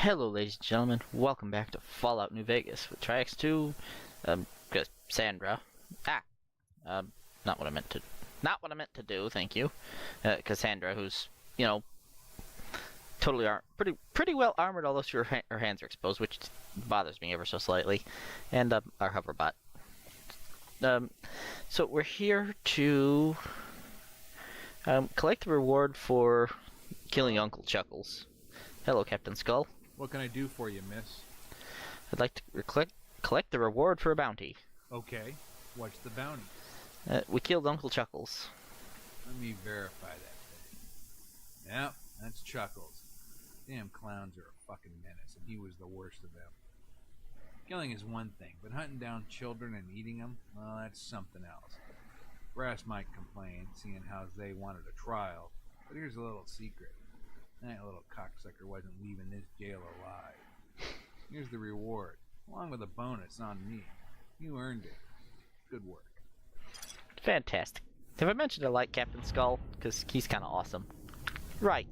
Hello, ladies and gentlemen. Welcome back to Fallout New Vegas with Triax 2. Cassandra. Not what I meant to. Not what I meant to do. Thank you, Cassandra, who's totally pretty well armored, although her hands are exposed, which bothers me ever so slightly, and our hoverbot. So we're here to collect the reward for killing Uncle Chuckles. Hello, Captain Skull. What can I do for you, miss? I'd like to collect the reward for a bounty. Okay. What's the bounty? We killed Uncle Chuckles. Let me verify that thing. Yep, that's Chuckles. Damn clowns are a fucking menace, and he was the worst of them. Killing is one thing, but hunting down children and eating them, well, that's something else. Brass might complain, seeing how they wanted a trial, but here's a little secret. That little cocksucker wasn't leaving this jail alive. Here's the reward, along with a bonus on me. You earned it. Good work. Fantastic. Have I mentioned I like Captain Skull? Because he's kind of awesome. Right.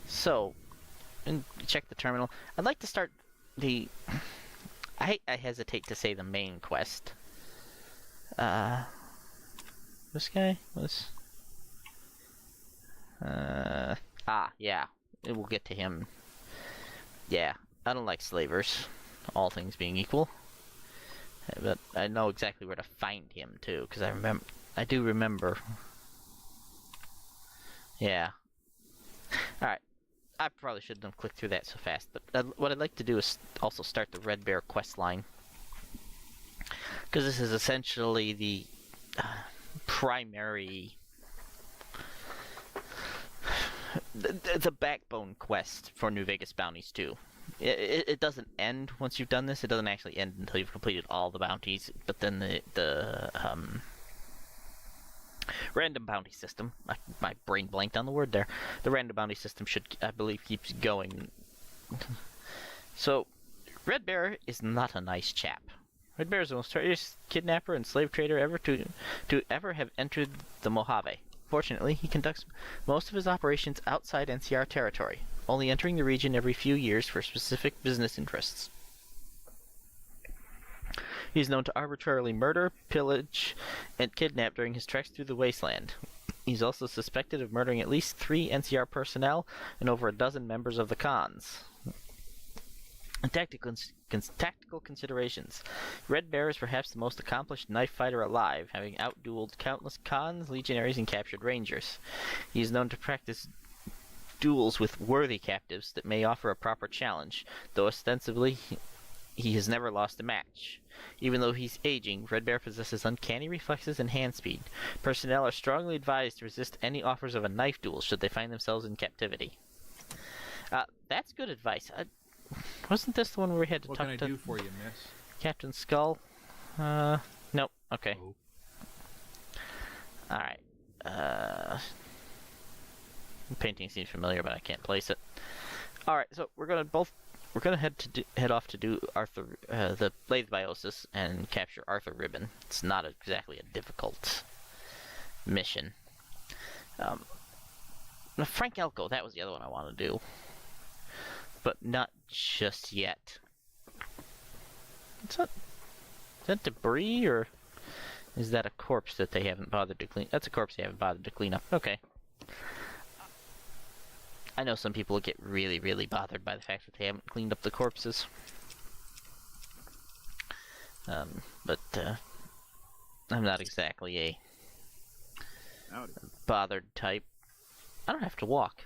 So, and check the terminal. I'd like to start the... I hesitate to say the main quest. This guy was... yeah. We'll get to him. Yeah, I don't like slavers, all things being equal. But I know exactly where to find him, too, because I do remember. Yeah. Alright. I probably shouldn't have clicked through that so fast, but what I'd like to do is also start the Red Bear quest line. Because this is essentially the primary... the backbone quest for New Vegas Bounties 2. It doesn't end once you've done this. It doesn't actually end until you've completed all the bounties. But then the random bounty system, my brain blanked on the word there. The random bounty system should, I believe, keeps going. So, Red Bear is not a nice chap. Red Bear is the most treacherous kidnapper and slave trader ever to ever have entered the Mojave. Fortunately, he conducts most of his operations outside NCR territory, only entering the region every few years for specific business interests. He is known to arbitrarily murder, pillage, and kidnap during his treks through the wasteland. He's also suspected of murdering at least 3 NCR personnel and over a dozen members of the Khans. Tactical considerations. Red Bear is perhaps the most accomplished knife fighter alive, having outdueled countless Khans, legionaries, and captured rangers. He is known to practice duels with worthy captives that may offer a proper challenge, though ostensibly he has never lost a match. Even though he's aging, Red Bear possesses uncanny reflexes and hand speed. Personnel are strongly advised to resist any offers of a knife duel should they find themselves in captivity. That's good advice. Wasn't this the one where we had to what talk can I to do for you, miss? Captain Skull? Nope. Okay. Oh. Alright. The painting seems familiar, but I can't place it. Alright, so we're gonna head off to do the Lathe Biosis and capture Arthur Ribbon. It's not exactly a difficult mission. Frank Elko, that was the other one I wanted to do. But not just yet. Is that debris, or is that a corpse that they haven't bothered to clean? That's a corpse they haven't bothered to clean up. Okay. I know some people get really, really bothered by the fact that they haven't cleaned up the corpses. But I'm not exactly a bothered type. I don't have to walk.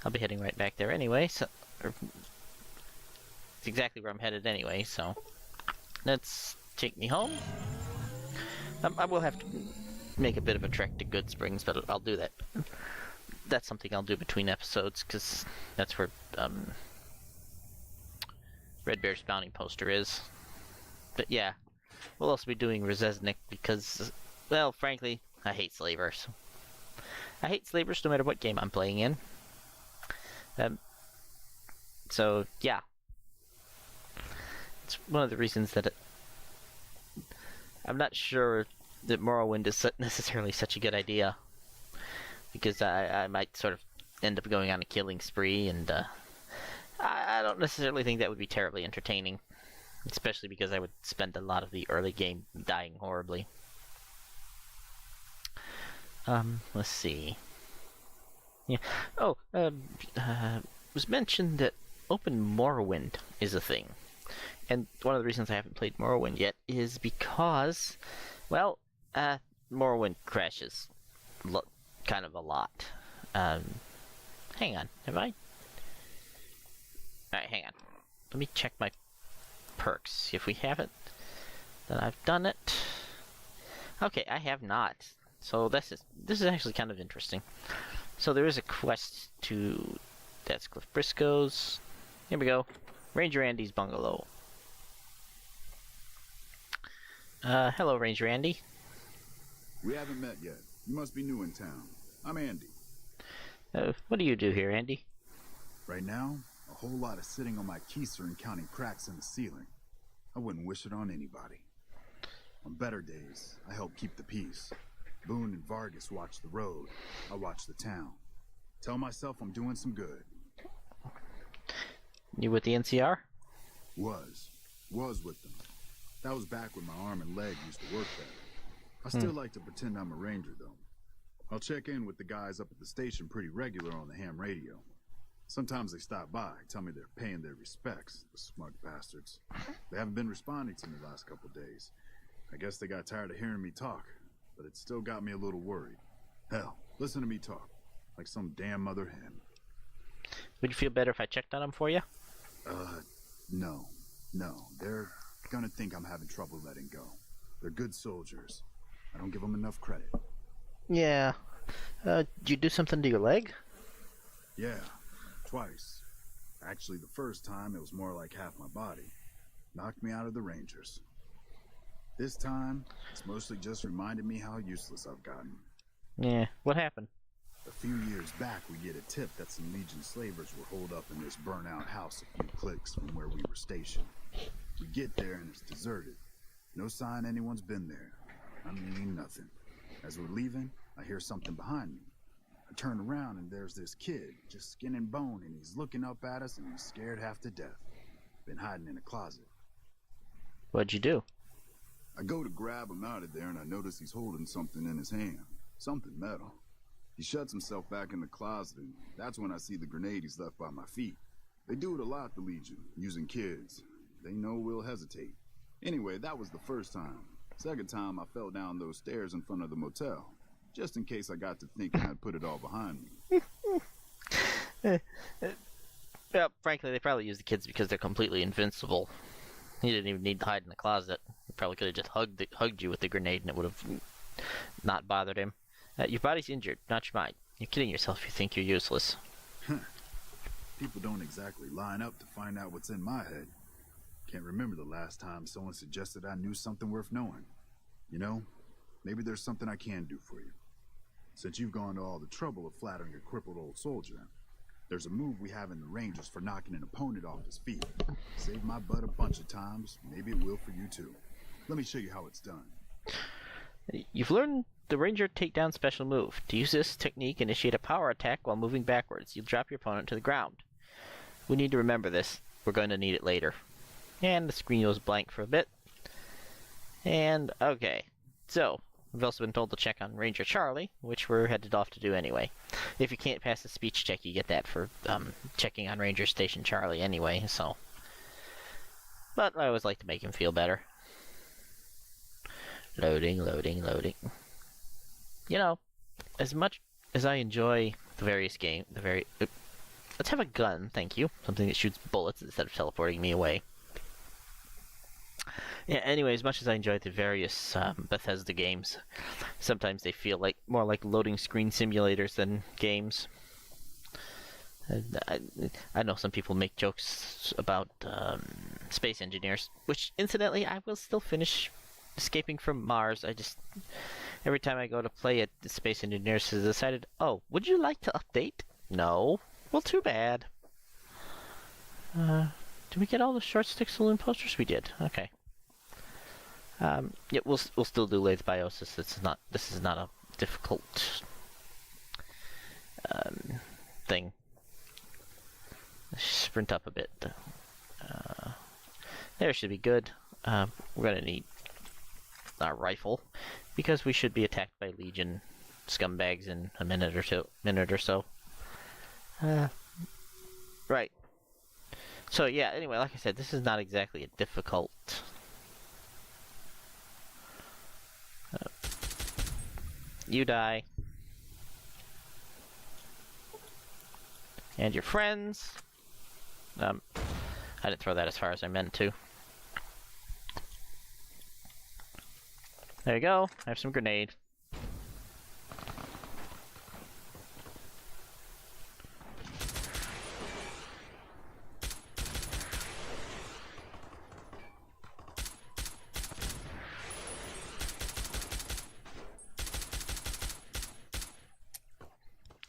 I'll be heading right back there anyway, so... It's exactly where I'm headed anyway, so... Let's take me home. I will have to make a bit of a trek to Good Springs, but I'll do that. That's something I'll do between episodes, because that's where, Red Bear's bounty poster is. But yeah, we'll also be doing Rzeznik, because, well, frankly, I hate slavers. I hate slavers no matter what game I'm playing in. So, yeah. It's one of the reasons that I'm not sure that Morrowind is necessarily such a good idea. Because I might sort of end up going on a killing spree and I don't necessarily think that would be terribly entertaining, especially because I would spend a lot of the early game dying horribly. Let's see. Yeah. Oh, was mentioned that Open Morrowind is a thing. And one of the reasons I haven't played Morrowind yet is because, well, Morrowind crashes kind of a lot. Hang on, have I? Alright, hang on. Let me check my perks. If we haven't, then I've done it. Okay, I have not. So this is actually kind of interesting. So there is a quest to... That's Cliff Briscoe's. Here we go. Ranger Andy's bungalow. Hello, Ranger Andy. We haven't met yet. You must be new in town. I'm Andy. What do you do here, Andy? Right now, a whole lot of sitting on my keister and counting cracks in the ceiling. I wouldn't wish it on anybody. On better days, I help keep the peace. Boone and Vargas watch the road. I watch the town. Tell myself I'm doing some good. You with the NCR? Was with them. That was back when my arm and leg used to work better. I still like to pretend I'm a ranger, though. I'll check in with the guys up at the station pretty regular on the ham radio. Sometimes they stop by, tell me they're paying their respects, the smug bastards. They haven't been responding to me the last couple days. I guess they got tired of hearing me talk, but it still got me a little worried. Hell, listen to me talk, like some damn mother hen. Would you feel better if I checked on them for you? No. They're gonna think I'm having trouble letting go. They're good soldiers. I don't give them enough credit. Yeah. Did you do something to your leg? Yeah, twice. Actually, the first time it was more like half my body. Knocked me out of the Rangers. This time, it's mostly just reminded me how useless I've gotten. Yeah, what happened? A few years back, we get a tip that some Legion slavers were holed up in this burnt-out house a few clicks from where we were stationed. We get there and it's deserted. No sign anyone's been there. I mean, nothing. As we're leaving, I hear something behind me. I turn around and there's this kid, just skin and bone, and he's looking up at us and he's scared half to death. Been hiding in a closet. What'd you do? I go to grab him out of there and I notice he's holding something in his hand. Something metal. He shuts himself back in the closet and that's when I see the grenade he's left by my feet. They do it a lot, the Legion, using kids. They know we'll hesitate. Anyway, that was the first time. Second time, I fell down those stairs in front of the motel. Just in case I got to thinking I'd put it all behind me. Well, frankly, they probably use the kids because they're completely invincible. He didn't even need to hide in the closet. He probably could have just hugged you with the grenade and it would have not bothered him. Your body's injured, not your mind. You're kidding yourself if you think you're useless. People don't exactly line up to find out what's in my head. Can't remember the last time someone suggested I knew something worth knowing. You know, maybe there's something I can do for you. Since you've gone to all the trouble of flattering a crippled old soldier, there's a move we have in the Rangers for knocking an opponent off his feet. Saved my butt a bunch of times. Maybe it will for you too. Let me show you how it's done. You've learned the Ranger takedown special move. To use this technique, initiate a power attack while moving backwards. You'll drop your opponent to the ground. We need to remember this. We're going to need it later. And the screen goes blank for a bit. And, okay. So, we've also been told to check on Ranger Charlie, which we're headed off to do anyway. If you can't pass the speech check, you get that for checking on Ranger Station Charlie anyway, so. But I always like to make him feel better. Loading. You know, as much as I enjoy the various games, let's have a gun, thank you. Something that shoots bullets instead of teleporting me away. Yeah, anyway, as much as I enjoy the various Bethesda games, sometimes they feel like more like loading screen simulators than games. I know some people make jokes about Space Engineers, which, incidentally, I will still finish Escaping from Mars. Every time I go to play it, the Space Engineers has decided, oh, would you like to update? No. Well, too bad. Did we get all the Short Stick Saloon posters? We did. Okay. Yeah, we'll still do Lathe Biosis. This is not a difficult thing. sprint up a bit. There should be good. We're gonna need our rifle because we should be attacked by Legion scumbags in a minute or so. Right. So yeah. Anyway, like I said, this is not exactly a difficult. You die. And your friends. I didn't throw that as far as I meant to. There you go. I have some grenade.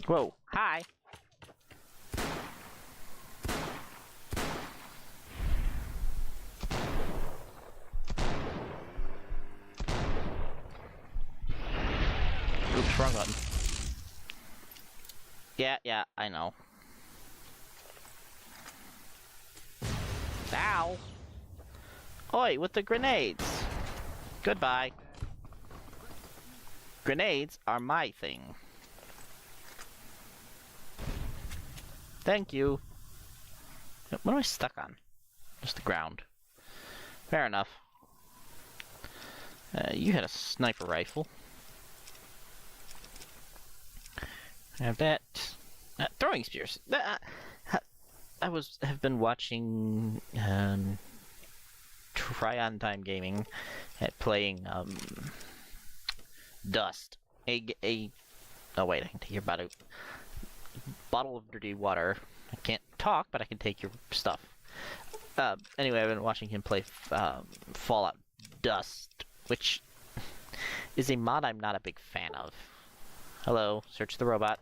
Whoa. Hi. Oops, wrong button. Yeah, I know. Ow! Oi, with the grenades! Goodbye. Grenades are my thing. Thank you. What am I stuck on? Just the ground. Fair enough. You had a sniper rifle. I have that. Throwing spears. I have been watching Tryon Time Gaming at playing Dust. Oh wait, I can take your bottle of dirty water. I can't talk, but I can take your stuff. Anyway, I've been watching him play Fallout Dust, which is a mod I'm not a big fan of. Hello, search the robot.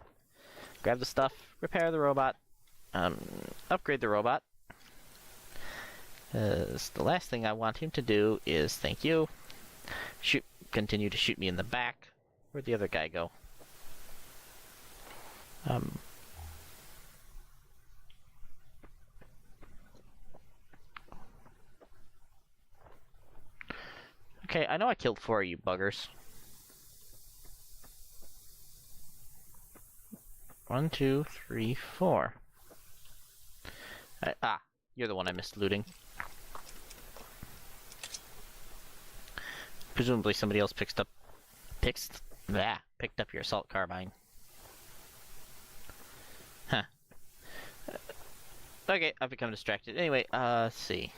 Grab the stuff, repair the robot, upgrade the robot. The last thing I want him to do is, thank you, continue to shoot me in the back. Where'd the other guy go? Okay, I know I killed 4 of you buggers. 1, 2, 3, 4. You're the one I missed looting. Presumably somebody else picked up your assault carbine. Huh. Okay, I've become distracted. Anyway, let's see.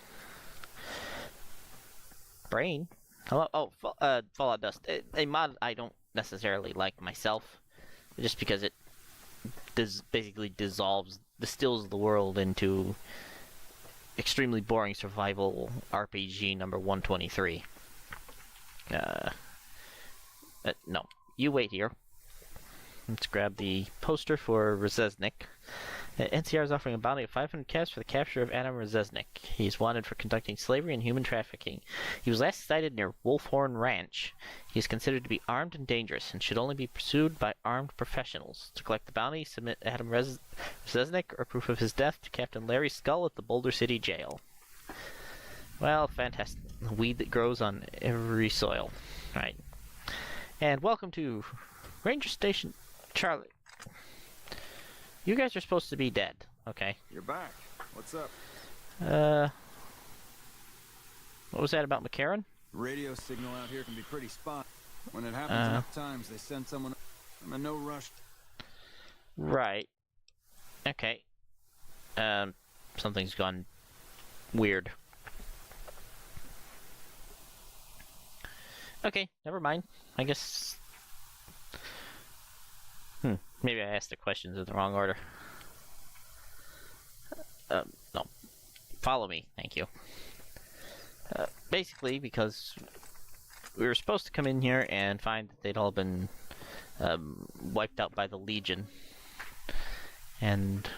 Brain? Hello? Oh, Fallout Dust. A mod I don't necessarily like myself, just because it basically distills the world into extremely boring survival RPG number 123. No. You wait here. Let's grab the poster for Rzeznik. NCR is offering a bounty of 500 caps for the capture of Adam Rzeznik. He is wanted for conducting slavery and human trafficking. He was last sighted near Wolfhorn Ranch. He is considered to be armed and dangerous and should only be pursued by armed professionals. To collect the bounty, submit Adam Rzeznik or proof of his death to Captain Larry Skull at the Boulder City Jail. Well, fantastic. The weed that grows on every soil. Right. And welcome to Ranger Station Charlie. You guys are supposed to be dead. Okay. You're back. What's up? What was that about McCarran? Radio signal out here can be pretty spot. When it happens enough times, they send someone. I'm in no rush. Right. Okay. Something's gone weird. Okay, never mind. I guess. Maybe I asked the questions in the wrong order. No. Follow me, thank you. Basically, because we were supposed to come in here and find that they'd all been wiped out by the Legion. And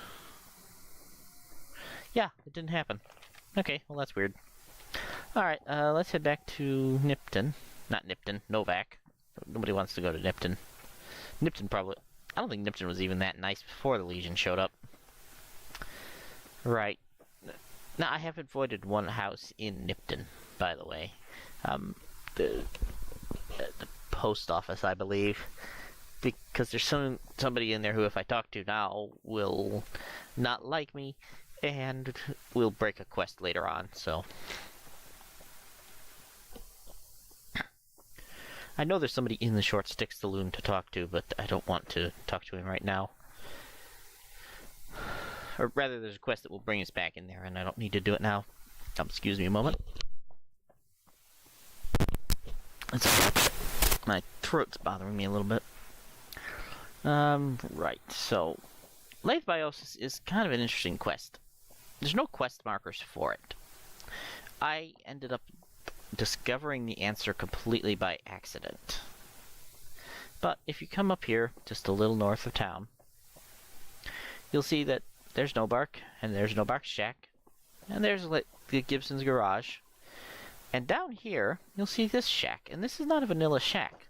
yeah, it didn't happen. Okay, well that's weird. Alright, let's head back to Nipton. Not Nipton, Novak. Nobody wants to go to Nipton. Nipton probably... I don't think Nipton was even that nice before the Legion showed up. Right. Now, I have avoided one house in Nipton, by the way. The post office, I believe. Because there's somebody in there who, if I talk to now, will not like me and will break a quest later on, so. I know there's somebody in the Short Stick Saloon to talk to, but I don't want to talk to him right now. Or rather, there's a quest that will bring us back in there, and I don't need to do it now. Excuse me a moment. My throat's bothering me a little bit. Right, so Lathe Biosis is kind of an interesting quest. There's no quest markers for it. I ended up discovering the answer completely by accident. But if you come up here, just a little north of town, you'll see that there's No Bark, and there's No Bark's shack, and there's the Gibson's garage. And down here, you'll see this shack, and this is not a vanilla shack.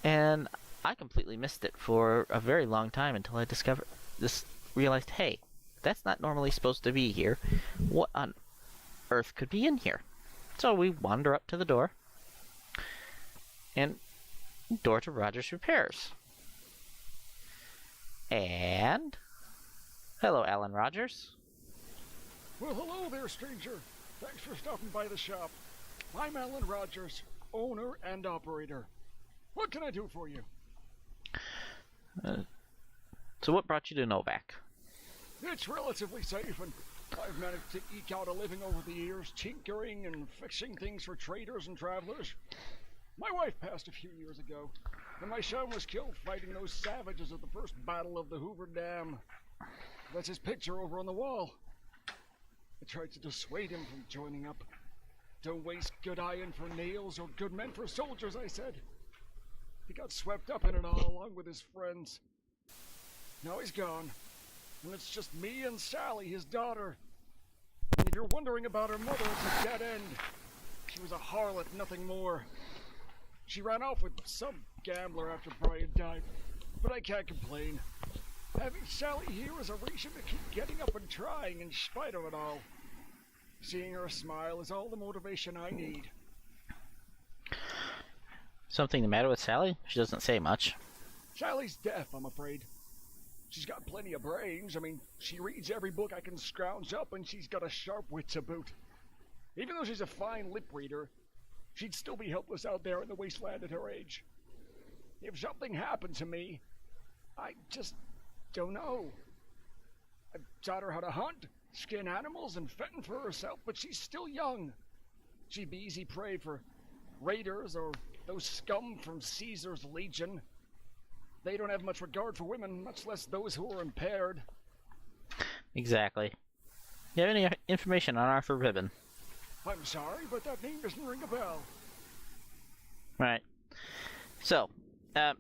And I completely missed it for a very long time until I realized, hey, that's not normally supposed to be here. What on earth could be in here? So we wander up to the door, and door to Rogers Repairs. And hello, Alan Rogers. Well, hello there, stranger. Thanks for stopping by the shop. I'm Alan Rogers, owner and operator. What can I do for you? So what brought you to Novak? It's relatively safe, and I've managed to eke out a living over the years, tinkering and fixing things for traders and travelers. My wife passed a few years ago, and my son was killed fighting those savages at the first battle of the Hoover Dam. That's his picture over on the wall. I tried to dissuade him from joining up. Don't waste good iron for nails or good men for soldiers, I said. He got swept up in it all along with his friends. Now he's gone, and it's just me and Sally, his daughter. And if you're wondering about her mother, it's a dead end. She was a harlot, nothing more. She ran off with some gambler after Brian died, but I can't complain. Having Sally here is a reason to keep getting up and trying in spite of it all. Seeing her smile is all the motivation I need. Something the matter with Sally? She doesn't say much. Sally's deaf, I'm afraid. She's got plenty of brains. I mean, she reads every book I can scrounge up, and she's got a sharp wit to boot. Even though she's a fine lip reader, she'd still be helpless out there in the wasteland at her age. If something happened to me, I just don't know. I've taught her how to hunt, skin animals, and fend for herself, but she's still young. She'd be easy prey for raiders or those scum from Caesar's Legion. They don't have much regard for women, much less those who are impaired. Exactly. Do you have any information on Arthur Ribbon? I'm sorry, but that name doesn't ring a bell. Right. So, a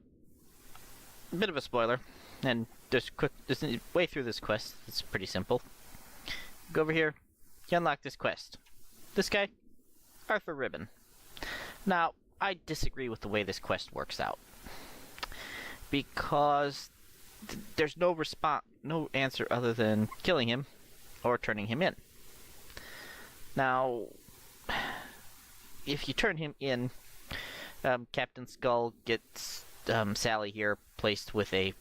bit of a spoiler, and there's a way through this quest. It's pretty simple. Go over here, you unlock this quest. This guy, Arthur Ribbon. Now, I disagree with the way this quest works out, because there's no answer other than killing him or turning him in. Now, if you turn him in, Captain Skull gets Sally here placed with a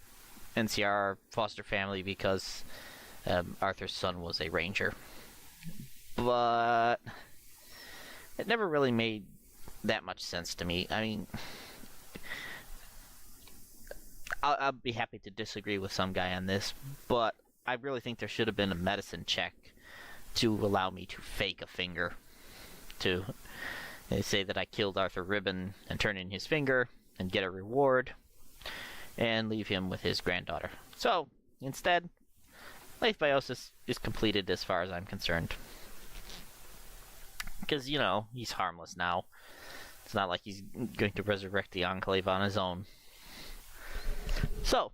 NCR foster family because Arthur's son was a ranger. But it never really made that much sense to me. I mean, I'll be happy to disagree with some guy on this, but I really think there should have been a medicine check to allow me to fake a finger. To say that I killed Arthur Ribbon and turn in his finger and get a reward and leave him with his granddaughter. So, instead, Lathe Biosis is completed as far as I'm concerned. Because, you know, he's harmless now. It's not like he's going to resurrect the Enclave on his own. So,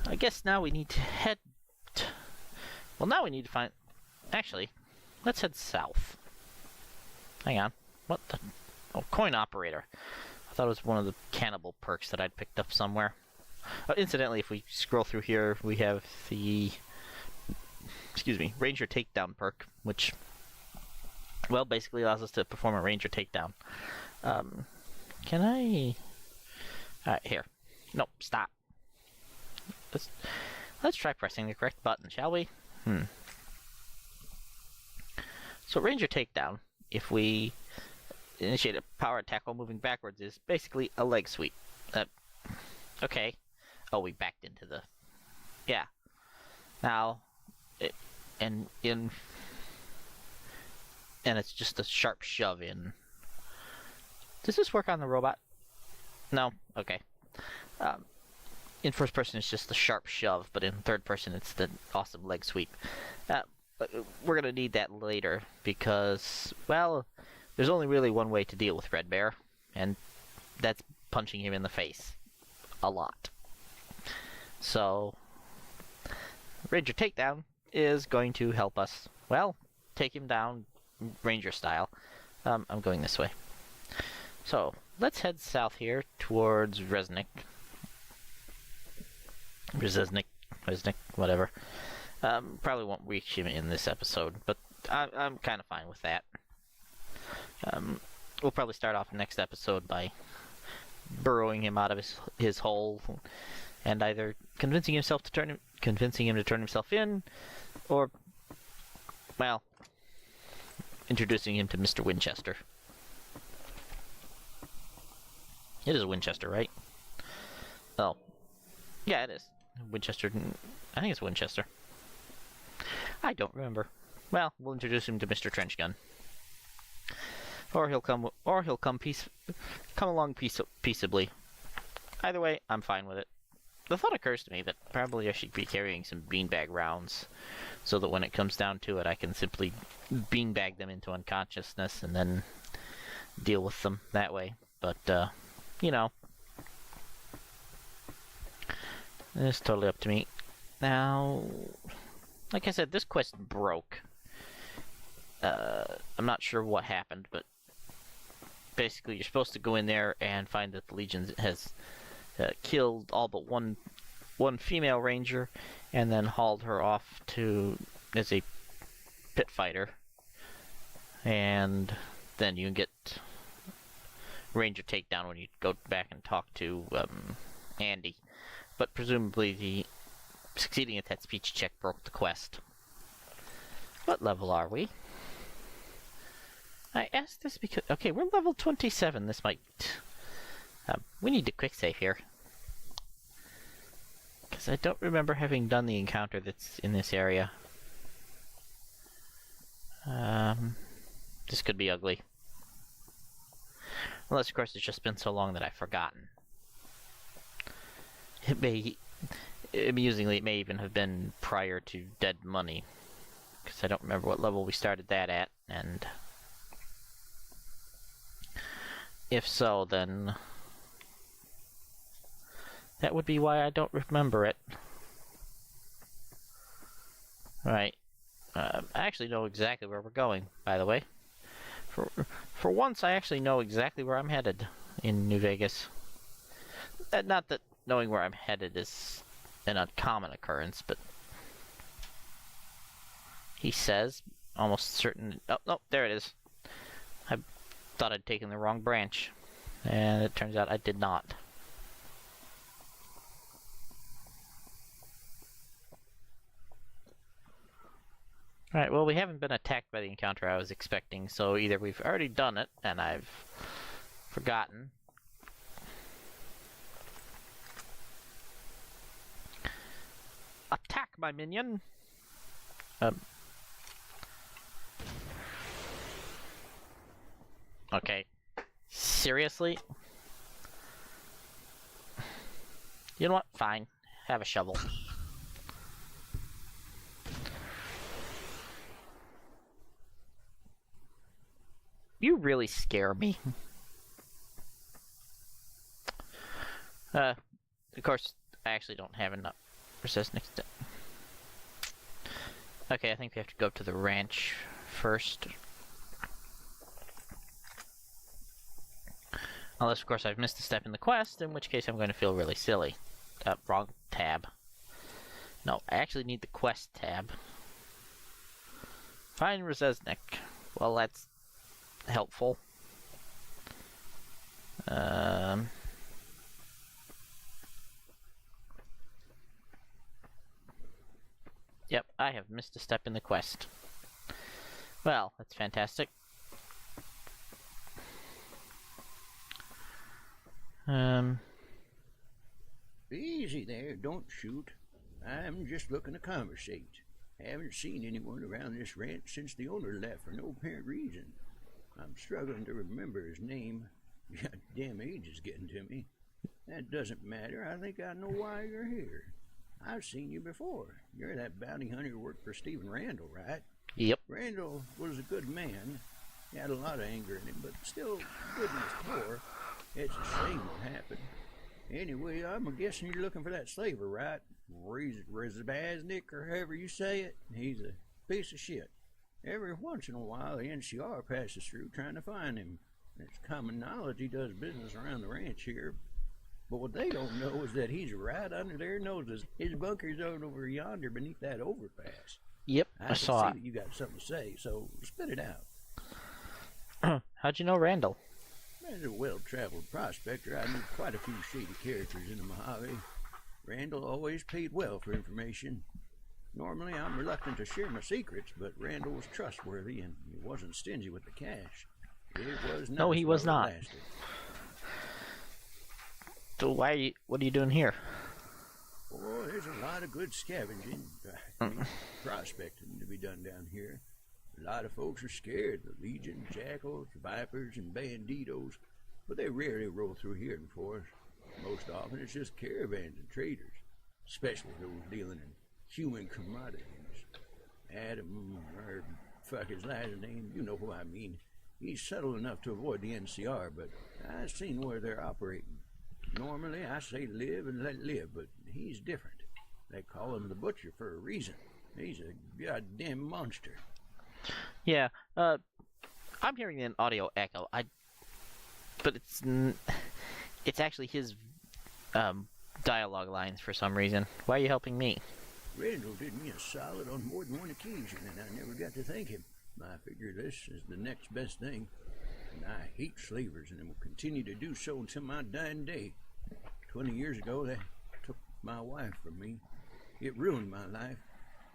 I guess now we need to head... Well, now we need to find... Actually, let's head south. Hang on. What the... Oh, Coin Operator. I thought it was one of the cannibal perks that I'd picked up somewhere. Incidentally, if we scroll through here, we have the excuse me, Ranger Takedown perk, which, well, basically allows us to perform a Ranger Takedown. Can I... Alright, here. Nope, stop. Let's try pressing the correct button, shall we? So Ranger Takedown, if we initiate a power attack while moving backwards, is basically a leg sweep. Okay. Oh, we backed into the... Yeah. Now, and it's just a sharp shove in. Does this work on the robot? No? Okay. In first person, it's just the sharp shove, but in third person, it's the awesome leg sweep. We're going to need that later, because, well, there's only really one way to deal with Red Bear, and that's punching him in the face. A lot. So, Ranger Takedown is going to help us, well, take him down Ranger style. I'm going this way. So, let's head south here towards Resnick, whatever. Probably won't reach him in this episode, but I'm kind of fine with that. We'll probably start off next episode by burrowing him out of his hole, and either convincing him to turn himself in, or, well, introducing him to Mr. Winchester. It is Winchester, right? Oh, yeah, it is Winchester. I think it's Winchester. I don't remember. Well, we'll introduce him to Mr. Trenchgun, or he'll come along peaceably. Either way, I'm fine with it. The thought occurs to me that probably I should be carrying some beanbag rounds, so that when it comes down to it, I can simply beanbag them into unconsciousness and then deal with them that way. But, you know, it's totally up to me. Now, like I said, this quest broke. I'm not sure what happened, but basically you're supposed to go in there and find that the Legion has killed all but one female ranger, and then hauled her off as a pit fighter, and then you can get Ranger Takedown when you go back and talk to Andy. But presumably succeeding at that speech check broke the quest. What level are we? I asked this because... Okay, we're level 27. This might... we need to quick save here, because I don't remember having done the encounter that's in this area. This could be ugly. Unless, of course, it's just been so long that I've forgotten. Amusingly, it may even have been prior to Dead Money, because I don't remember what level we started that at, and if so, then that would be why I don't remember it. Right. I actually know exactly where we're going, by the way. For once, I actually know exactly where I'm headed in New Vegas. Not that knowing where I'm headed is an uncommon occurrence, but he says, almost certain... Oh, no, there it is. I thought I'd taken the wrong branch, and it turns out I did not. Alright, well, we haven't been attacked by the encounter I was expecting, so either we've already done it, and I've forgotten. Attack, my minion! Okay. Seriously? You know what? Fine. Have a shovel. You really scare me. Of course, I actually don't have enough resistance. Okay, I think we have to go to the ranch first. Unless, of course, I've missed a step in the quest, in which case I'm going to feel really silly. Wrong tab. No, I actually need the quest tab. Find Rezesnik. Well, that's helpful. Yep, I have missed a step in the quest. Well, that's fantastic. Easy there, don't shoot. I'm just looking to conversate. Haven't seen anyone around this ranch since the owner left for no apparent reason. I'm struggling to remember his name. Goddamn age is getting to me. That doesn't matter. I think I know why you're here. I've seen you before. You're that bounty hunter who worked for Stephen Randall, right? Yep. Randall was a good man. He had a lot of anger in him, but still good in his core. It's a shame what happened. Anyway, I'm guessing you're looking for that slaver, right? Rezabaznik, or however you say it. He's a piece of shit. Every once in a while, the NCR passes through trying to find him. It's common knowledge he does business around the ranch here. But what they don't know is that he's right under their noses. His bunker's over yonder beneath that overpass. Yep, I I can saw see it. that you got something to say, so spit it out. How'd you know Randall? As a well-traveled prospector, I knew quite a few shady characters in the Mojave. Randall always paid well for information. Normally, I'm reluctant to share my secrets, but Randall was trustworthy, and he wasn't stingy with the cash. It was nice. No, he was while it not. lasted. So what are you doing here? Oh, there's a lot of good scavenging, prospecting to be done down here. A lot of folks are scared of the Legion, Jackals, Vipers, and Banditos, but they rarely roll through here in forest. Most often it's just caravans and traders, especially those dealing in human commodities. Adam, or fuck his last name, you know who I mean. He's subtle enough to avoid the NCR, but I've seen where they're operating. Normally I say live and let live, but he's different. They call him the Butcher for a reason. He's a goddamn monster. Yeah, I'm hearing an audio echo. But it's actually his dialogue lines for some reason. Why are you helping me? Randall did me a solid on more than one occasion, and I never got to thank him. I figure this is the next best thing. And I hate slavers, and will continue to do so until my dying day. 20 years ago, they took my wife from me. It ruined my life.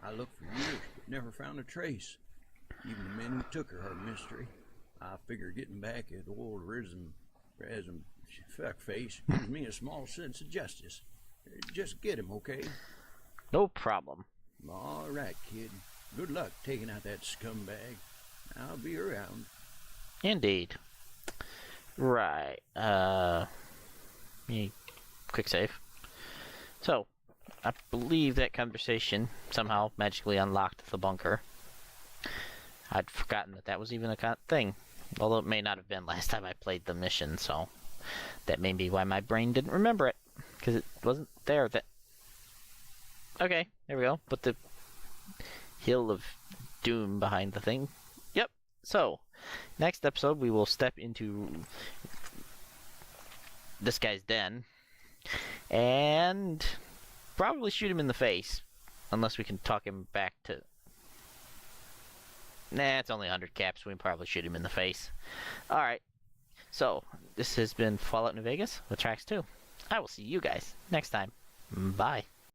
I looked for years, but never found a trace. Even the men who took her are a mystery. I figure getting back at old Rism, fuckface gives me a small sense of justice. Just get him, okay? No problem. All right, kid. Good luck taking out that scumbag. I'll be around. Indeed. Right. Quick save. So, I believe that conversation somehow magically unlocked the bunker. I'd forgotten that was even a thing. Although it may not have been last time I played the mission, so that may be why my brain didn't remember it. Because it wasn't there. Okay, there we go. Put the Hill of Doom behind the thing. Yep. So, next episode we will step into this guy's den and probably shoot him in the face. Unless we can talk him back to... Nah, it's only 100 caps. We can probably shoot him in the face. Alright. So, this has been Fallout New Vegas with Trax 2. I will see you guys next time. Bye.